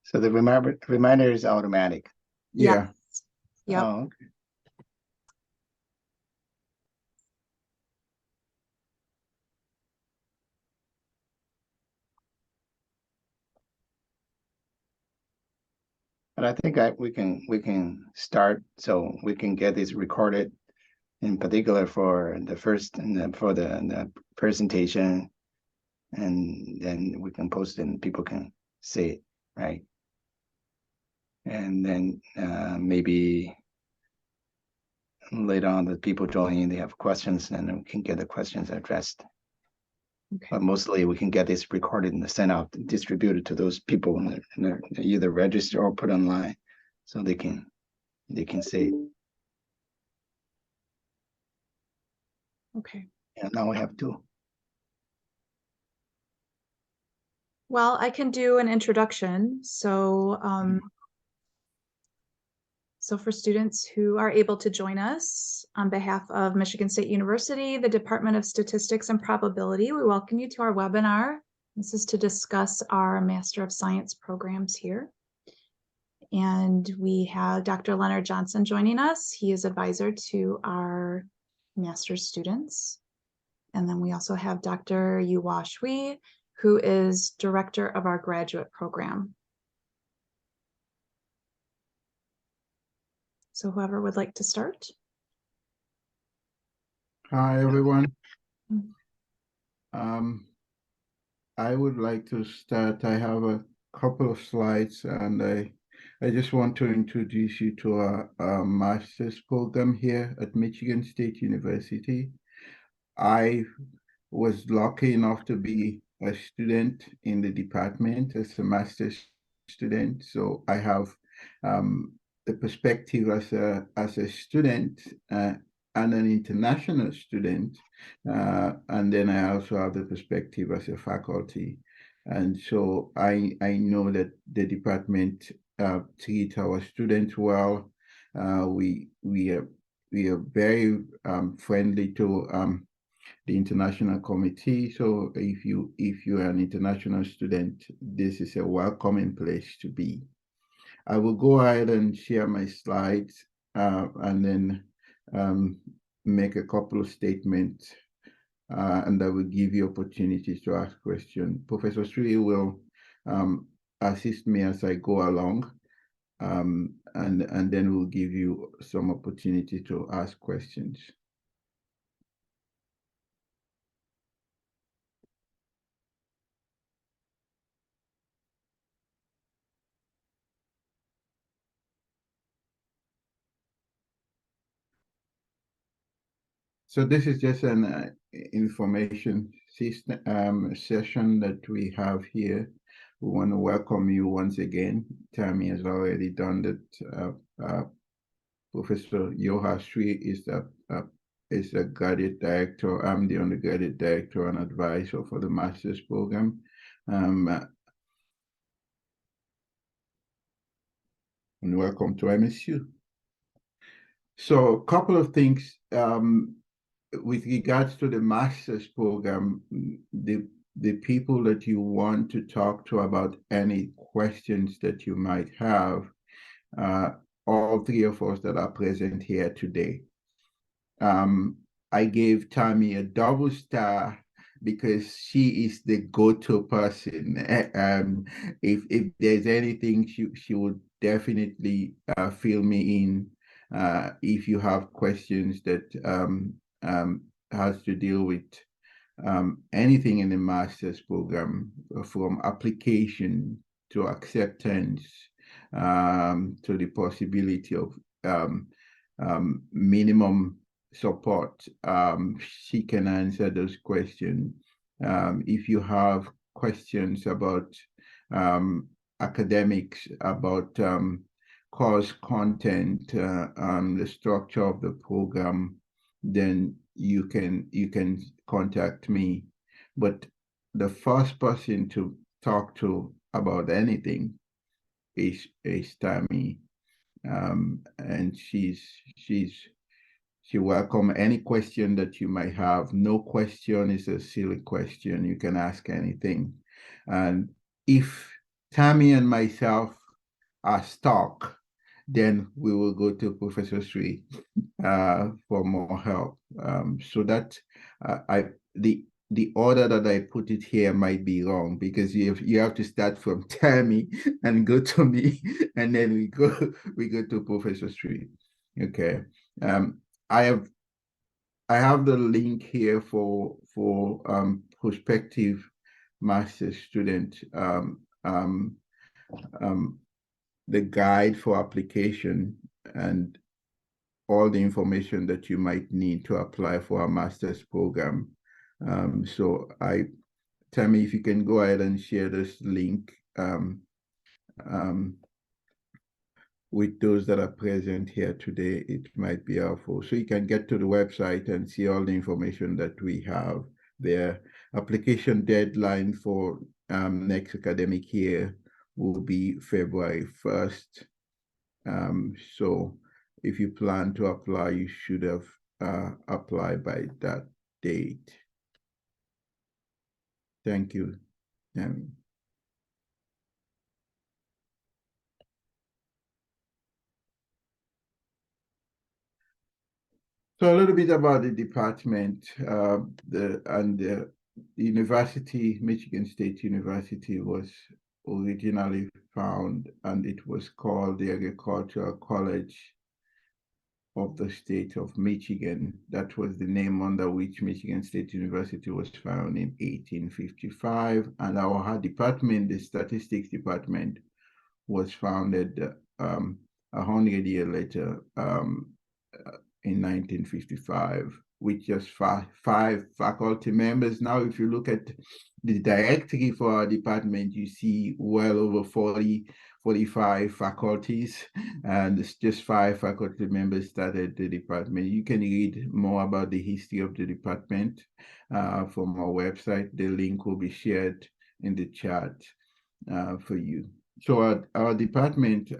So the reminder is automatic. Yeah. Yep. Oh, okay. But I think we can start, so we can get this recorded, in particular for the first and for the presentation, and then we can post it and people can see it, right? And then maybe later on, the people joining, they have questions, and then we can get the questions addressed. Okay. But mostly we can get this recorded and sent out, distributed to those people, and they're either register or put online, so they can see it. Okay. And now we have two. Well, I can do an introduction. So, so for students who are able to join us on behalf of Michigan State University, the Department of Statistics and Probability, we welcome you to our webinar. This is to discuss our Master of Science programs here. And we have Dr. Leonard Johnson joining us. He is advisor to our master's students. And then we also have Dr. Yuhua Shui, who is director of our graduate program. So whoever would like to start. Hi, everyone. Mm-hmm. I would like to start. I have a couple of slides, and I just want to introduce you to our master's program here at Michigan State University. I was lucky enough to be a student in the department as a master's student, so I have the perspective as a student and an international student, and then I also have the perspective as a faculty. And so I know that the department treats our students well. We are very friendly to the international committee. So if you are an international student, this is a welcoming place to be. I will go ahead and share my slides and then make a couple of statements, and I will give you opportunities to ask questions. Professor Sri will assist me as I go along, and then we'll give you some opportunity to ask questions. So this is just an information system session that we have here. We want to welcome you once again. Tammy has already done that. Professor Yuhua Shui is the graduate director. I'm the undergraduate director and advisor for the master's program. And welcome to MSU. So a couple of things. With regards to the master's program, the people that you want to talk to about any questions that you might have, all three of us that are present here today. I gave Tammy a double star because she is the go-to person. If there's anything, she would definitely fill me in. If you have questions that has to deal with anything in the master's program, from application to acceptance, to the possibility of minimum support, she can answer those questions. If you have questions about academics, about course content, the structure of the program, then you can contact me. But the first person to talk to about anything is Tammy, and she welcome any question that you might have. No question is a silly question. You can ask anything, and if Tammy and myself are stuck, then we will go to Professor Sri for more help. So that the order that I put it here might be wrong, because you have to start from Tammy and go to me, and then we go to Professor Sri. Okay. I have the link here for prospective master's student, the guide for application and all the information that you might need to apply for a master's program. So Tammy, if you can go ahead and share this link with those that are present here today, it might be helpful. So you can get to the website and see all the information that we have there. Application deadline for next academic year will be February 1st. So if you plan to apply, you should have applied by that date. Thank you, Tammy. So a little bit about the department. The university, Michigan State University, was originally found, and it was called the Agricultural College of the state of Michigan. That was the name under which Michigan State University was found in 1855. And our department, the statistics department, was founded 100 years later, in 1955, with just five faculty members. Now, if you look at the directory for our department, you see well over 45 faculties, and it's just 5 faculty members started the department. You can read more about the history of the department from our website. The link will be shared in the chat for you. So our department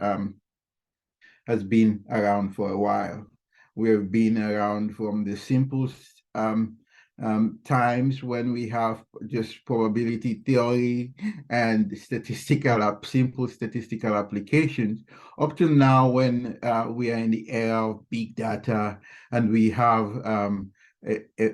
has been around for a while. We have been around from the simplest times when we have just probability theory and simple statistical applications, up to now when we are in the era of big data, and we have a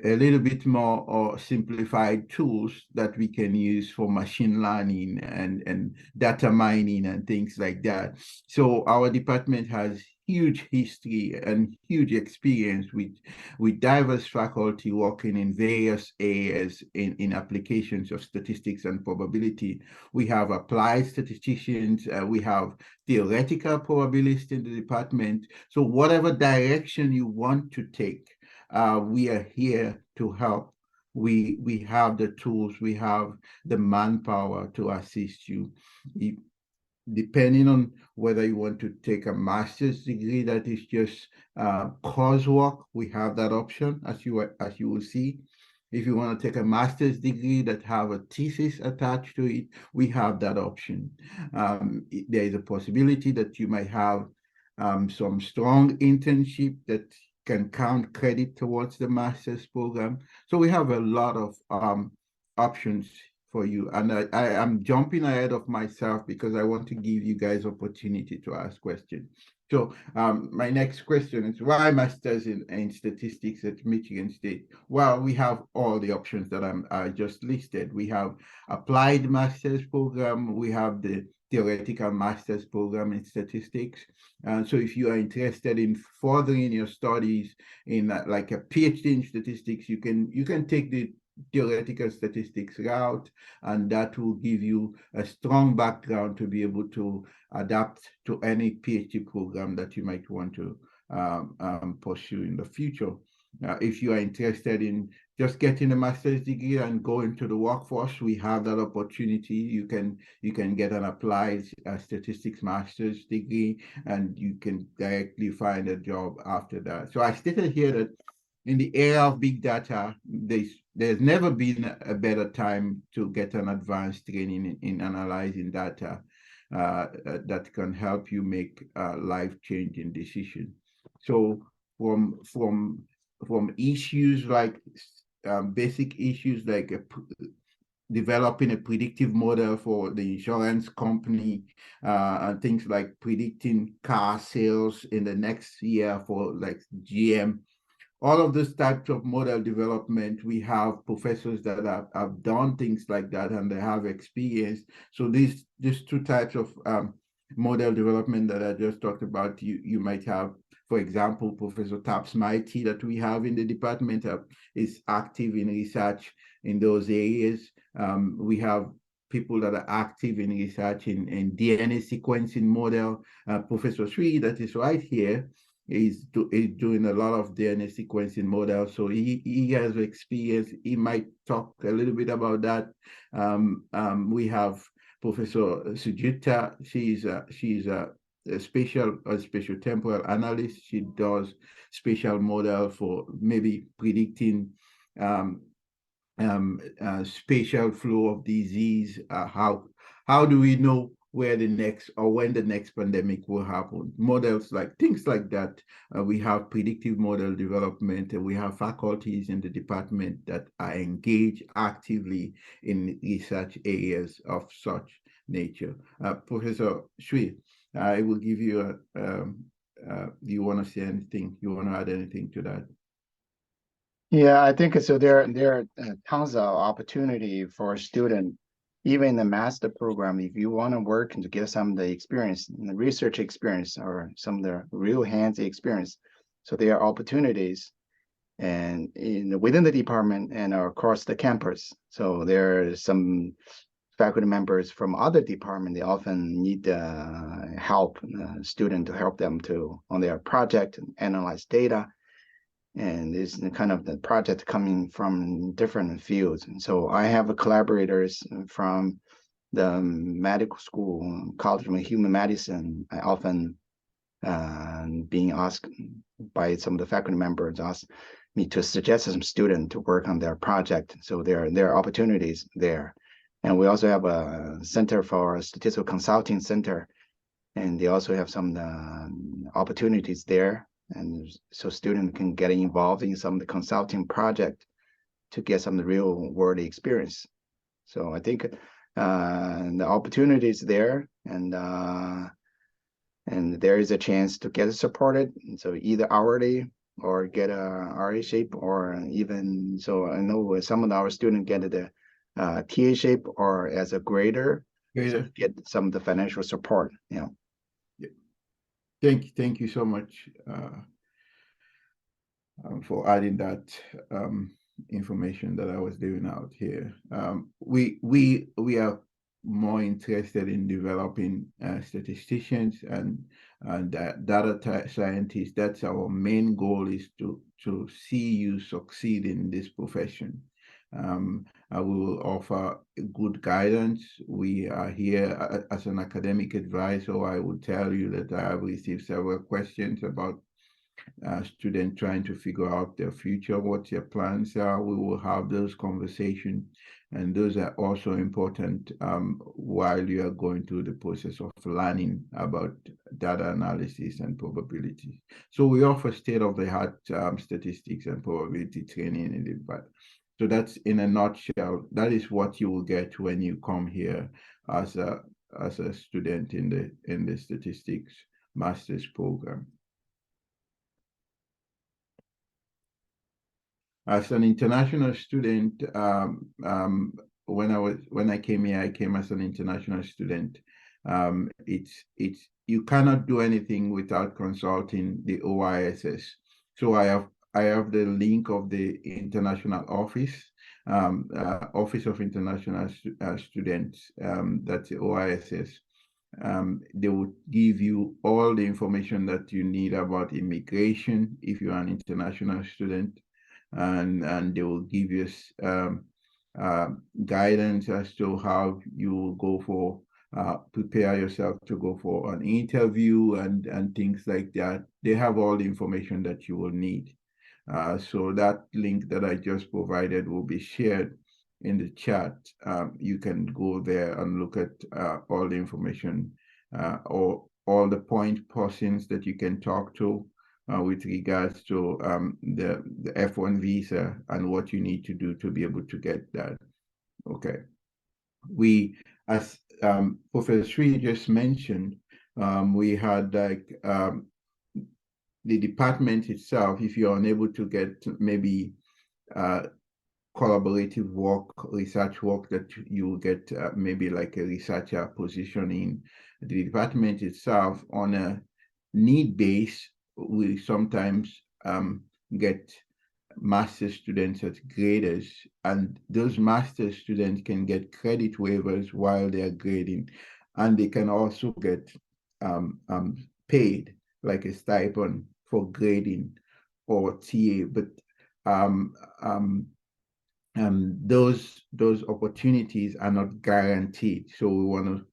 little bit more simplified tools that we can use for machine learning and data mining and things like that. So our department has huge history and huge experience with diverse faculty working in various areas in applications of statistics and probability. We have applied statisticians, we have theoretical probabilists in the department. So whatever direction you want to take, we are here to help. We have the tools, we have the manpower to assist you. Depending on whether you want to take a master's degree that is just coursework, we have that option, as you will see. If you want to take a master's degree that have a thesis attached to it, we have that option. There is a possibility that you might have some strong internship that can count credit towards the master's program. So we have a lot of options for you. And I am jumping ahead of myself because I want to give you guys opportunity to ask questions. So my next question is, why masters in statistics at Michigan State? Well, we have all the options that I just listed. We have applied master's program. We have the theoretical master's program in statistics. So if you are interested in furthering your studies in like a PhD in statistics, you can take the theoretical statistics route, and that will give you a strong background to be able to adapt to any PhD program that you might want to pursue in the future. If you are interested in just getting a master's degree and go into the workforce, we have that opportunity. You can get an applied statistics master's degree, and you can directly find a job after that. So I stated here that in the era of big data, there's never been a better time to get an advanced training in analyzing data that can help you make life-changing decisions. So from issues like basic issues like developing a predictive model for the insurance company, and things like predicting car sales in the next year for like GM. All of those types of model development, we have professors that have done things like that and they have experience. So these two types of model development that I just talked about, you might have, for example, Professor Taps Mighty that we have in the department is active in research in those areas. We have people that are active in research in DNA sequencing model. Professor Sri, that is right here, is doing a lot of DNA sequencing models. So he has experience. He might talk a little bit about that. We have Professor Sujita. She's a spatial temporal analyst. She does spatial model for maybe predicting spatial flow of disease. How do we know where the next or when the next pandemic will happen? Models like things like that. We have predictive model development, and we have faculties in the department that are engaged actively in research areas of such nature. Professor Shui, I will give you do you want to say anything? You want to add anything to that? Yeah, I think so. There are tons of opportunity for a student, even in the master program. If you want to work and to get some of the experience, the research experience, or some of the real hands experience, so there are opportunities, and within the department and across the campus. So there are some faculty members from other departments. They often need help, student to help them on their project and analyze data. And this is kind of the project coming from different fields. And so I have collaborators from the medical school, College of Human Medicine. I often being asked by some of the faculty members, ask me to suggest some student to work on their project. So there are opportunities there. And we also have a Center for Statistical Consulting Center, and they also have some opportunities there. And so students can get involved in some of the consulting project to get some of the real world experience. So I think the opportunity is there, and there is a chance to get supported. And so either hourly or get a RA shape, or even, so I know some of our students get the TA shape or as a grader, so get some of the financial support. Yeah. Thank you so much for adding that information that I was leaving out here. We are more interested in developing statisticians and data scientists. That's our main goal, is to see you succeed in this profession. We will offer good guidance. We are here as an academic advisor. I will tell you that I have received several questions about students trying to figure out their future, what their plans are. We will have those conversations, and those are also important while you are going through the process of learning about data analysis and probability. So we offer state-of-the-art statistics and probability training in the department. So that's, in a nutshell, that is what you will get when you come here as a student in the statistics master's program. As an international student, when I came here, I came as an international student. You cannot do anything without consulting the OISS. So I have the link of the international office, Office of International Students. That's the OISS. They will give you all the information that you need about immigration if you're an international student, and they will give you guidance as to how you will go for prepare yourself to go for an interview and things like that. They have all the information that you will need. So that link that I just provided will be shared in the chat. You can go there and look at all the information or all the point persons that you can talk to with regards to the F1 visa and what you need to do to be able to get that. Okay. we, as Professor Sri just mentioned, we had like the department itself, if you're unable to get maybe collaborative work, research work, that you will get maybe like a researcher position in the department itself on a need base. We sometimes get master students as graders, and those master students can get credit waivers while they are grading, and they can also get paid like a stipend for grading or TA. But um, um, those opportunities are not guaranteed. So we want to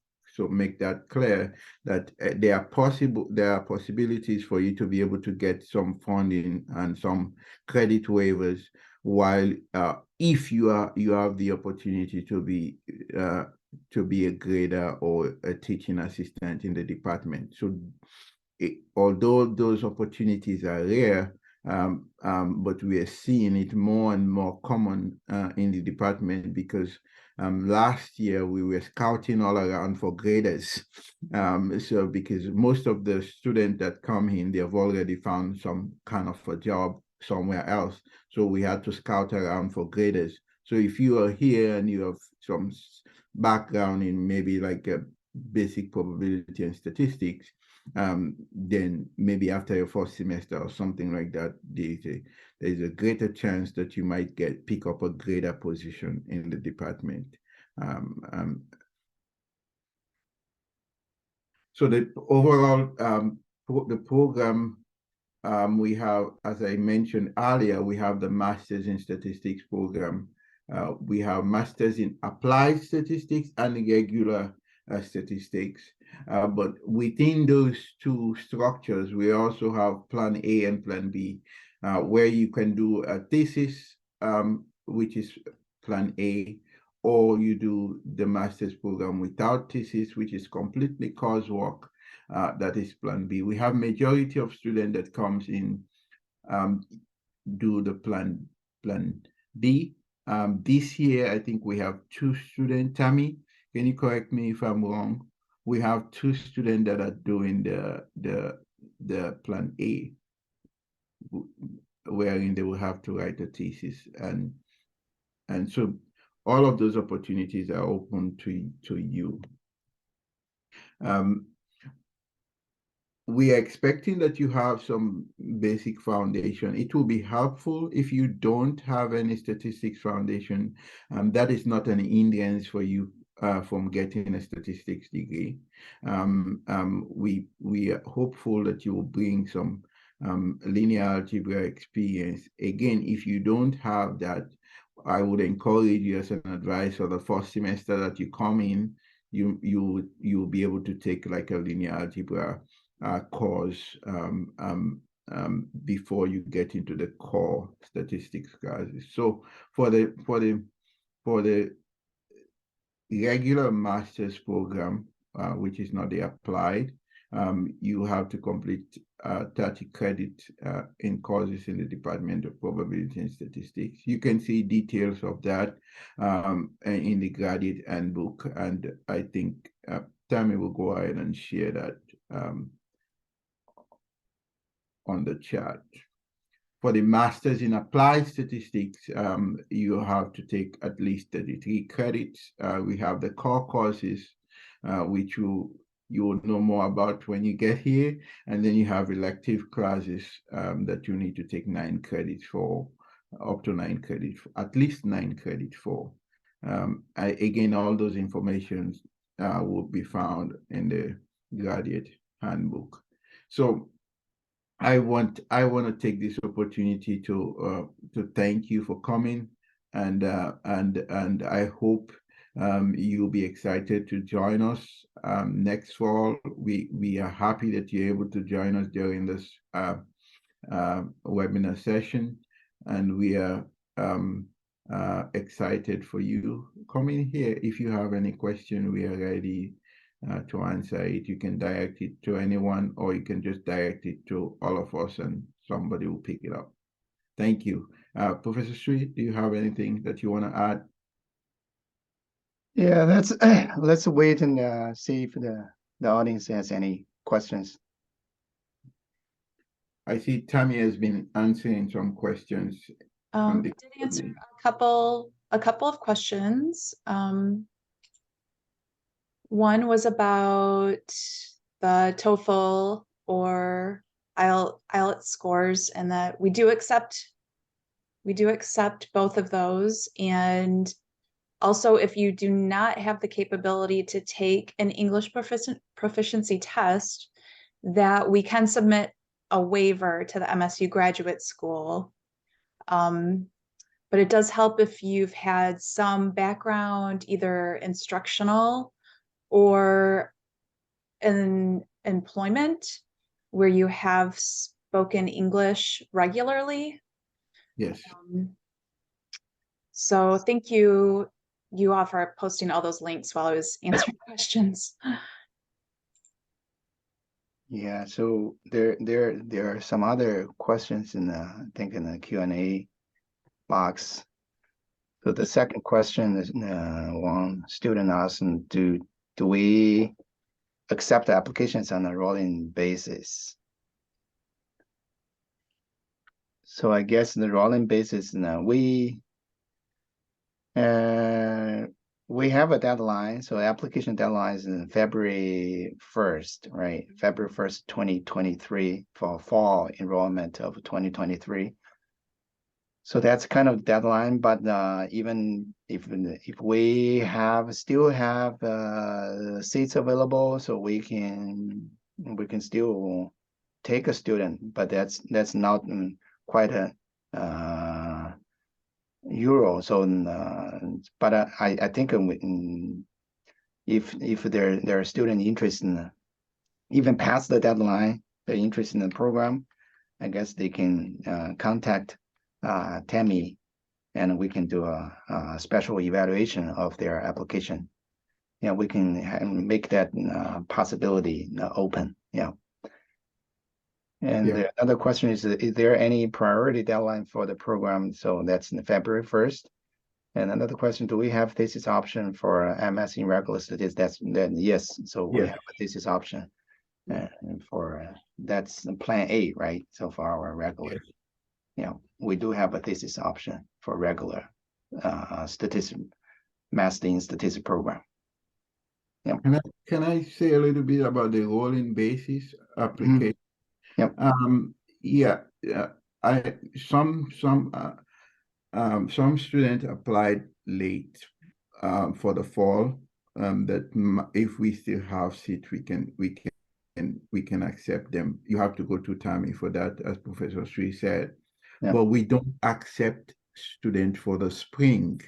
make that clear, that there are possibilities for you to be able to get some funding and some credit waivers, while if you have the opportunity to be a grader or a teaching assistant in the department. So although those opportunities are rare, but we are seeing it more and more common in the department, because last year we were scouting all around for graders. So because most of the students that come in, they have already found some kind of a job somewhere else. So we had to scout around for graders. So if you are here and you have some background in maybe like a basic probability and statistics, then maybe after your first semester or something like that, there's a greater chance that you might pick up a grader position in the department. So the overall the program, we have, as I mentioned earlier, we have the Masters in Statistics program. We have Masters in Applied Statistics and regular statistics. But within those two structures, we also have Plan A and Plan B, where you can do a thesis, which is Plan A, or you do the master's program without thesis, which is completely coursework. That is Plan B. We have majority of students that comes in do the Plan B. This year, I think we have 2 students. Tammy, can you correct me if I'm wrong? We have 2 students that are doing the Plan A, wherein they will have to write a thesis, and so all of those opportunities are open to you. We are expecting that you have some basic foundation. It will be helpful if you don't have any statistics foundation. That is not an hindrance for you from getting a statistics degree. We are hopeful that you will bring some linear algebra experience. Again, if you don't have that, I would encourage you as an advisor the first semester that you come in, you'll be able to take like a linear algebra course before you get into the core statistics classes. So for the regular master's program, which is not the applied, you have to complete 30 credits in courses in the Department of Probability and Statistics. You can see details of that in the graduate handbook, and I think Tammy will go ahead and share that on the chat. For the Masters in Applied Statistics, you have to take at least 33 credits. We have the core courses, which you will know more about when you get here. And then you have elective classes that you need to take 9 credits for, up to 9 credits, at least 9 credits for. Again, all those informations will be found in the graduate handbook. So I want to take this opportunity to thank you for coming, and I hope you'll be excited to join us next fall. We are happy that you're able to join us during this webinar session, and we are excited for you coming here. If you have any question, we are ready to answer it. You can direct it to anyone, or you can just direct it to all of us and somebody will pick it up. Thank you. Professor Sri, do you have anything that you want to add? Yeah, let's wait and see if the audience has any questions. I see Tammy has been answering some questions. on We the- did answer a couple of questions. One was about the TOEFL or IELTS scores, and that we do accept both of those. And also, if you do not have the capability to take an English proficiency test, that we can submit a waiver to the MSU Graduate School. But it does help if you've had some background, either instructional or in employment, where you have spoken English regularly. Yes. So thank you all for posting all those links while I was answering questions. Yeah, so there are some other questions in the, I think in the Q&A box. So the second question is one student asked, do we accept applications on a rolling basis? So I guess the rolling basis, we have a deadline. So application deadline is in February 1st, right? February 1st, 2023 for fall enrollment of 2023. So that's kind of deadline, but even if we still have seats available, so we can still take a student, but that's not quite a euro. So but I think if there are student interest in even past the deadline, they're interested in the program, I guess they can contact Tammy, and we can do a special evaluation of their application. Yeah, we can make that possibility open. Yeah. And Yeah. the other question is there any priority deadline for the program? So that's in February 1st. And another question, do we have thesis option for MS in regular studies? Then yes. So we Yes. have a thesis option and for that's plan A, right? So for our regular. Yes. Yeah, we do have a thesis option for regular master in statistics program. Yeah. Can I say a little bit about the rolling basis application? Yep. Yeah. Some students applied late for the fall. That if we still have seats, we can accept them. You have to go to Tammy for that, as Professor Sri said. Yep. But we don't accept students for the spring.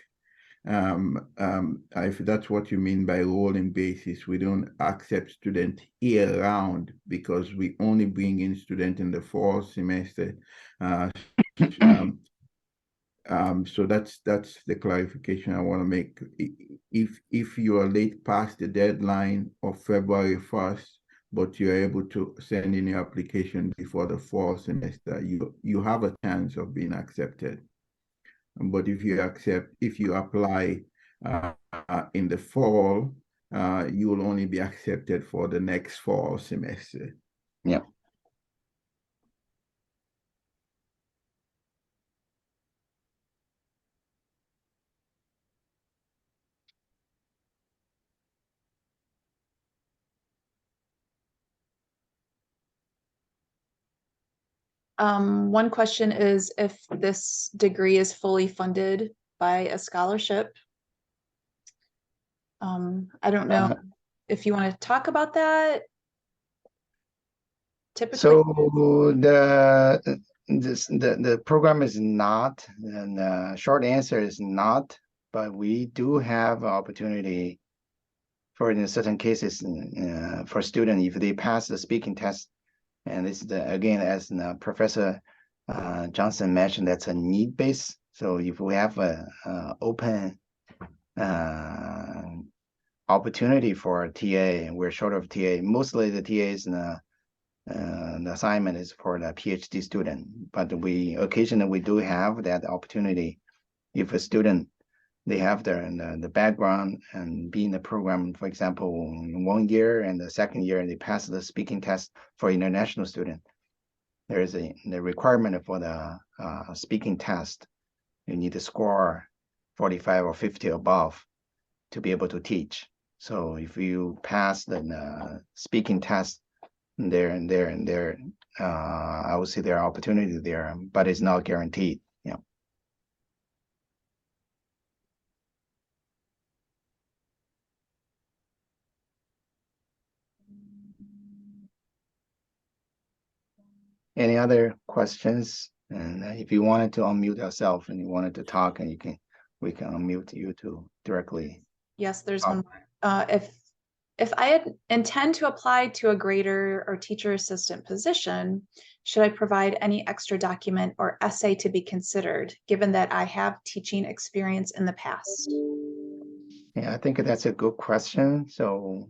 If that's what you mean by rolling basis, we don't accept students year round because we only bring in students in the fall semester. So that's the clarification I want to make. If you are late past the deadline of February 1st, but you're able to send in your application before the fall semester, you have a chance of being accepted. But if you apply in the fall, you will only be accepted for the next fall semester. Yeah. One question is if this degree is fully funded by a scholarship. I don't know if you want to talk about that. Typically, so the program is not, and the short answer is not, but we do have opportunity for in certain cases for students if they pass the speaking test. And this is again, as Professor Johnson mentioned, that's a need base. So if we have a open opportunity for a TA, and we're short of TA, mostly the TAs the assignment is for the PhD student, but occasionally we do have that opportunity if a student they have the background and be in the program, for example, in 1 year, and the second year they pass the speaking test for international student. There is the requirement for the speaking test. You need to score 45 or 50 above to be able to teach. So if you pass the speaking test there, I would say there are opportunities there, but it's not guaranteed. Yeah. Any other questions? And if you wanted to unmute yourself and you wanted to talk, and we can unmute you to directly. Yes, there's one more. If I intend to apply to a grader or teacher assistant position, should I provide any extra document or essay to be considered, given that I have teaching experience in the past? Yeah, I think that's a good question. So,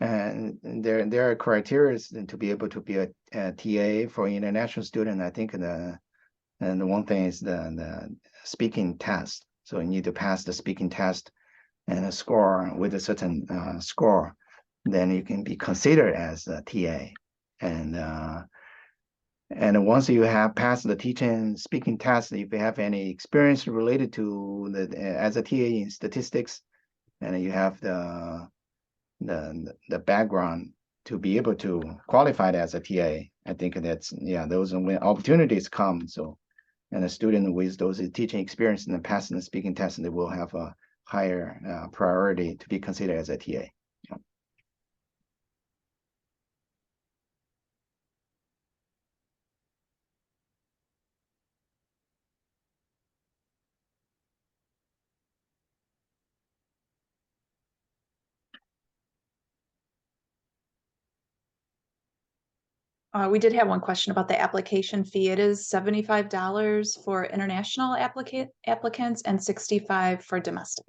and there are criteria to be able to be a TA for international student. I think the one thing is the speaking test. So you need to pass the speaking test and a score with a certain score, then you can be considered as a TA. And once you have passed the teaching speaking test, if you have any experience related to the as a TA in statistics, and you have the background to be able to qualify as a TA, I think that's, yeah, those are when opportunities come. So, and a student with those teaching experience in the passing the speaking test, they will have a higher priority to be considered as a TA. Yeah. We did have one question about the application fee. It is $75 for international applicants and $65 for domestic.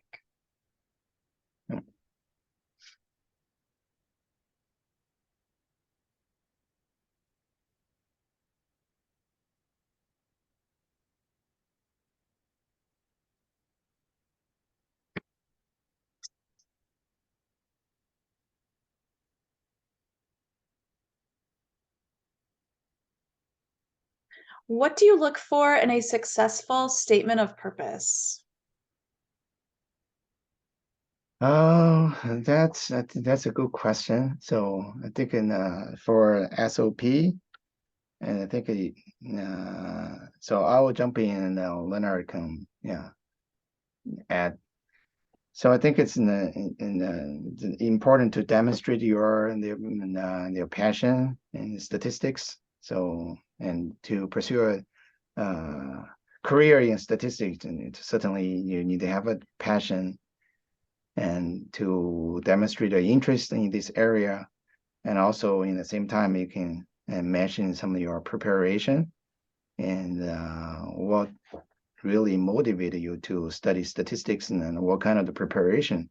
What do you look for in a successful statement of purpose? Oh, that's a good question. So I think for SOP, and I think so I will jump in and Leonard can add. So I think it's important to demonstrate your passion in statistics. So, and to pursue a career in statistics, and certainly you need to have a passion and to demonstrate an interest in this area. And also in the same time, you can mention some of your preparation and what really motivated you to study statistics, and what kind of the preparation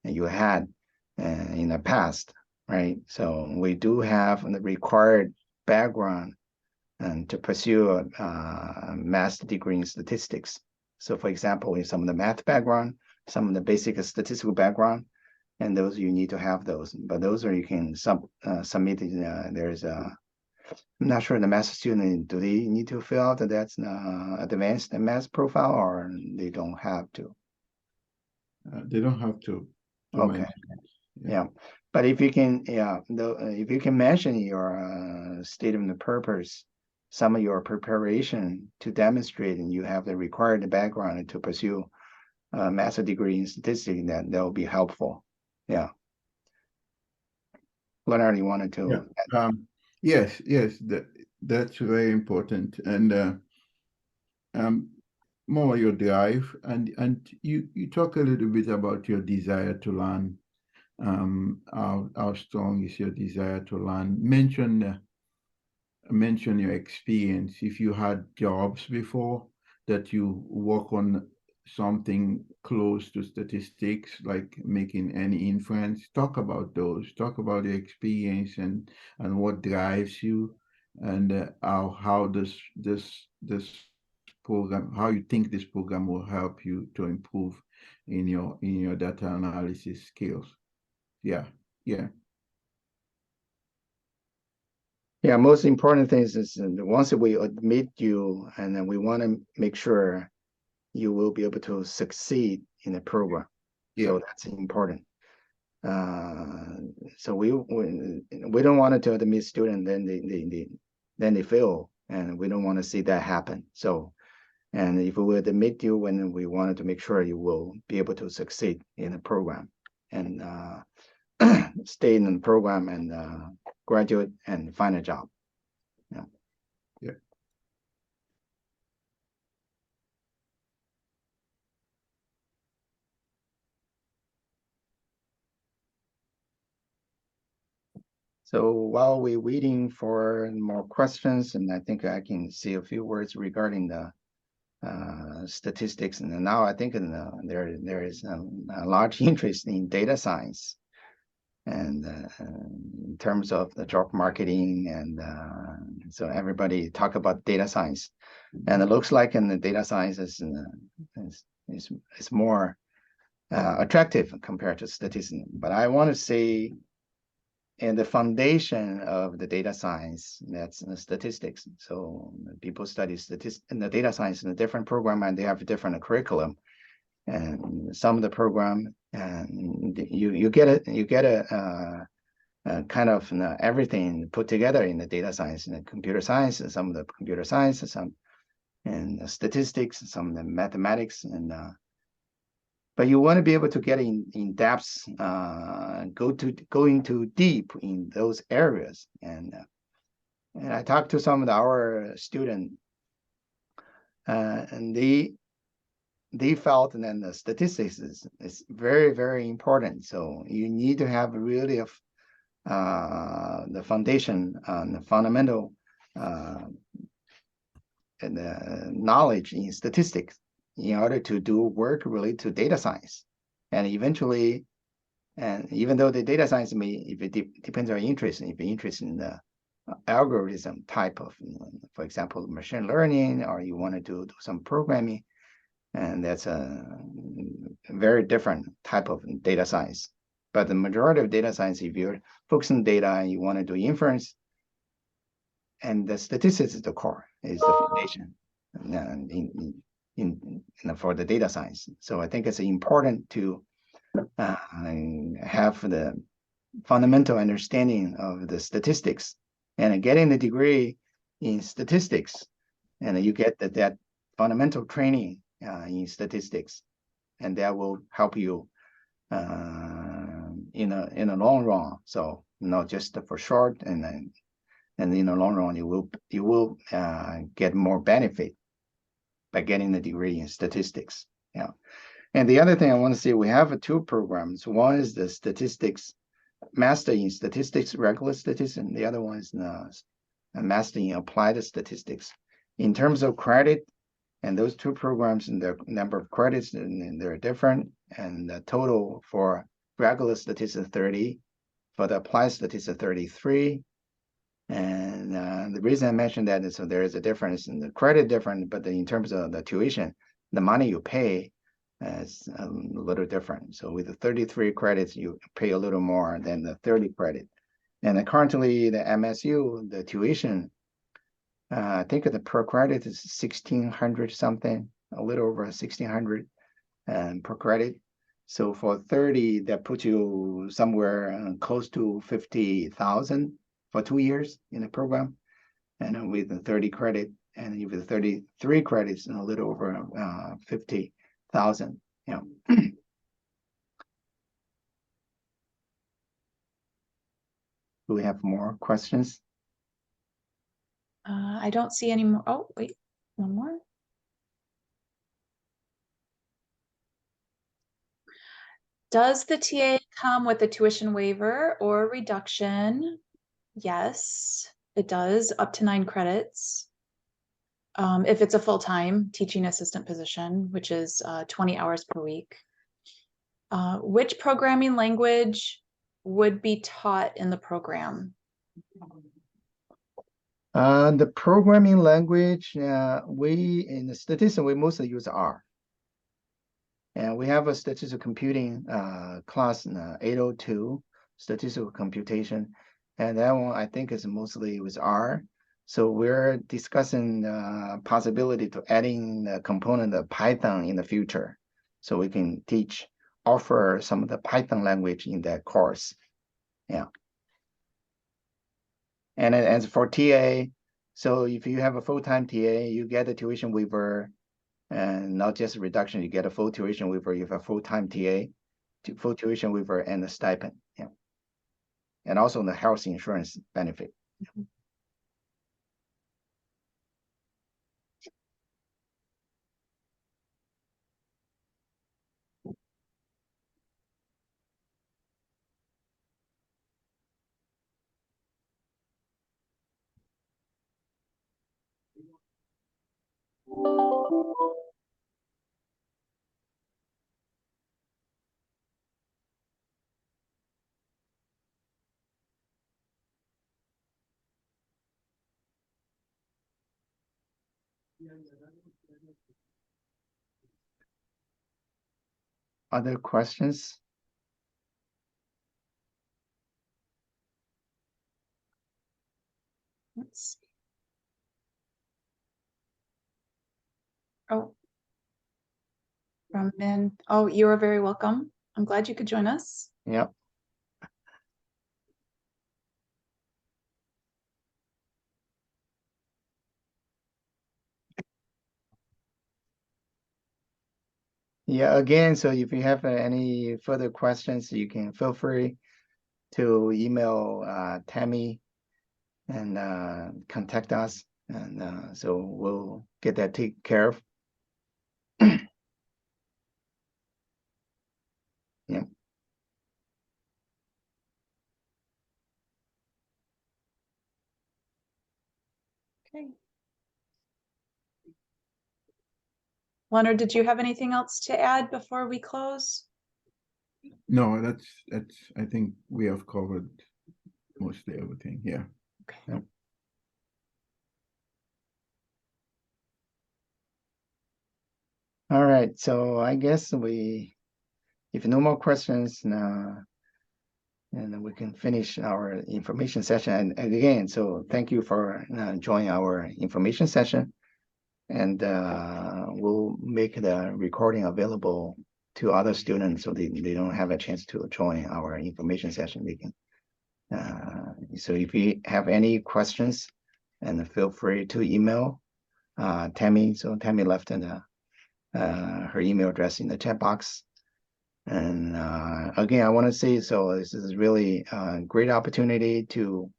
you had in the past, right? So we do have the required background and to pursue a master degree in statistics. So for example, in some of the math background, some of the basic statistical background, and those you need to have those, but those are you can submit. There's I'm not sure the master student, do they need to fill out that's advanced math profile, or they don't have to? They don't have to. Okay. Yeah. But if you can, if you can mention your statement of purpose, some of your preparation to demonstrate, and you have the required background to pursue a master degree in statistics, that will be helpful. Yeah. Leonard, you wanted to? Yes, that's very important, and more your drive, and you talk a little bit about your desire to learn. How strong is your desire to learn? Mention your experience. If you had jobs before that you work on something close to statistics, like making any inference, talk about those. Talk about the experience and what drives you, and how this program, how you think this program will help you to improve in your data analysis skills. Yeah. Yeah, most important thing is once we admit you, and then we want to make sure you will be able to succeed in the program. Yeah. So that's important. So we don't want to admit student, then they fail, and we don't want to see that happen. So, and if we would admit you, when we wanted to make sure you will be able to succeed in the program and stay in the program and graduate and find a job. Yeah. Yeah. So while we're waiting for more questions, and I think I can say a few words regarding the statistics, and now I think there is a large interest in data science, and in terms of the job marketing, and so everybody talk about data science, and it looks like in the data science is more attractive compared to statistics. But I want to say, and the foundation of the data science, that's statistics. So people study statistics in the data science in a different program, and they have a different curriculum. And some of the program, and you get a kind of everything put together in the data science and the computer science, and some of the computer science, some and statistics, some of the mathematics, and but you want to be able to get in depth, go into deep in those areas. And I talked to some of our students, and they felt that the statistics is very, very important. So you need to have really the foundation, the fundamental and the knowledge in statistics in order to do work related to data science. And eventually, and even though the data science may, if it depends on interest, if you're interested in the algorithm type of, for example, machine learning, or you want to do some programming, and that's a very different type of data science. But the majority of data science, if you're focusing on data and you want to do inference, and the statistics is the core, is the foundation for the data science. So I think it's important to have the fundamental understanding of the statistics, and getting the degree in statistics, and you get that fundamental training in statistics, and that will help you in a long run. So not just for short, and in the long run you will get more benefit by getting the degree in statistics. Yeah. And the other thing I want to say, we have two programs. One is the statistics master in statistics, regular statistics, and the other one is a master in applied statistics. In terms of credit, and those two programs and the number of credits, and they're different. And the total for regular statistics 30, for the applied statistics 33. And the reason I mentioned that is so there is a difference in the credit different, but in terms of the tuition, the money you pay is a little different. So with the 33 credits, you pay a little more than the 30 credit. And currently the MSU, the tuition, I think the per credit is 1,600 something, a little over 1,600 per credit. So for 30, that puts you somewhere close to 50,000 for 2 years in the program. And with the 30 credit, and with the 33 credits, a little over 50,000. Yeah. Do we have more questions? I don't see any more. Oh, wait, one more. Does the TA come with a tuition waiver or reduction? Yes, it does, up to 9 credits. If it's a full-time teaching assistant position, which is 20 hours per week. Which programming language would be taught in the program? The programming language, we in the statistics, we mostly use R. And we have a statistical computing class in 802, statistical computation. And that one I think is mostly with R. So we're discussing the possibility to adding the component of Python in the future. So we can offer some of the Python language in that course. Yeah. And as for TA, so if you have a full-time TA, you get a tuition waiver, and not just a reduction, you get a full tuition waiver. You have a full-time TA, full tuition waiver, and a stipend. Yeah, and also the health insurance benefit. Other questions? Let's see. Oh, from Min. Oh, you are very welcome. I'm glad you could join us. Yep. Yeah, again, so if you have any further questions, you can feel free to email Tammy and contact us. And so we'll get that taken care of. Yeah. Okay. Leonard, did you have anything else to add before we close? No, that's I think we have covered mostly everything here. Okay. Yep. All right, so I guess if no more questions now, and we can finish our information session. And again, so thank you for joining our information session. And we'll make the recording available to other students so they don't have a chance to join our information session. They can. So if you have any questions, and feel free to email Tammy. So Tammy left her email address in the chat box. And again, I want to say, so this is really a great opportunity to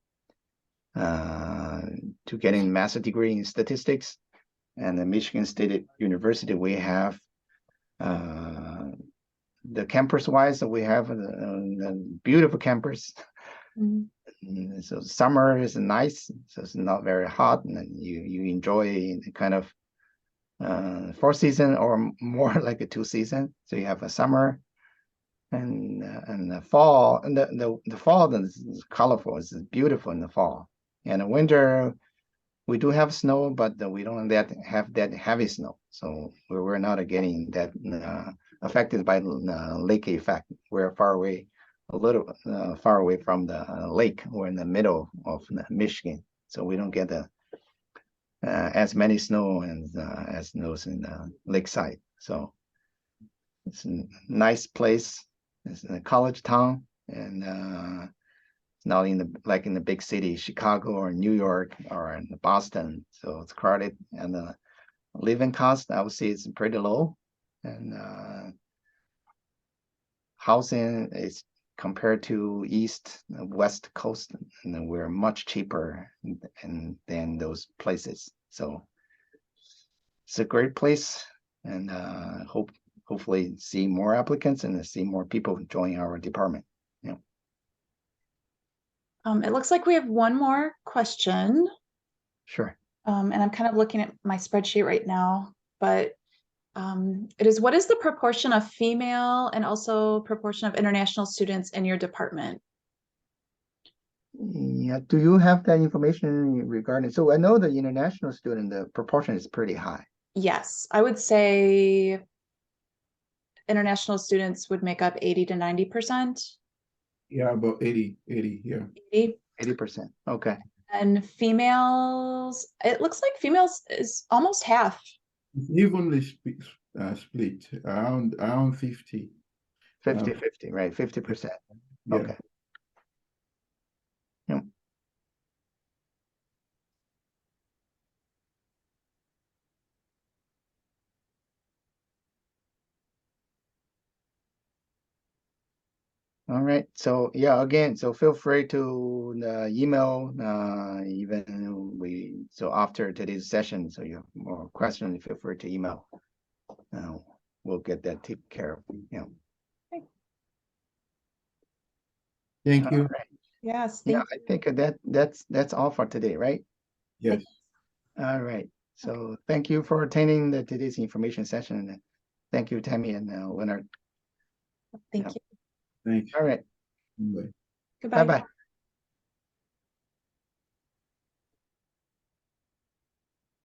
getting master's degree in statistics. And the Michigan State University, we have the campus-wise, we have the beautiful campus. Mm-hmm. So summer is nice, so it's not very hot, and you enjoy the kind of 4 season or more like a 2 season. So you have a summer and the fall, and the fall is colorful. It's beautiful in the fall. And the winter, we do have snow, but we don't have that heavy snow. So we're not getting that affected by the lake effect. We're far away, a little far away from the lake. We're in the middle of Michigan, so we don't get as many snow as those in the lakeside. So it's a nice place. It's in a college town, and it's not in the big city, Chicago or New York or in Boston. So it's crowded, and the living cost, I would say, is pretty low, and housing is compared to West Coast, and we're much cheaper than those places. So it's a great place, and hopefully see more applicants and see more people join our department. Yeah. It looks like we have one more question. Sure. And I'm kind of looking at my spreadsheet right now, but it is, what is the proportion of female and also proportion of international students in your department? Yeah, do you have that information regarding, so I know the international student, the proportion is pretty high. Yes, I would say international students would make up 80 to 90%. Yeah, about 80, yeah. 80%. Okay. And females, it looks like females is almost half. It's evenly split around 50. 50-50, right? 50%. Yeah. Okay. Yeah. All right. So yeah, again, so feel free to email so after today's session, so you have more questions, feel free to email. We'll get that taken care of. Yeah. Thank you. All right. Yes, Yeah, thank I you. think that's all for today, right? Yes. All right. So thank you for attending today's information session. And thank you, Tammy and Leonard. Thank Yeah. you. Thanks. All right. Bye. Goodbye. Bye-bye.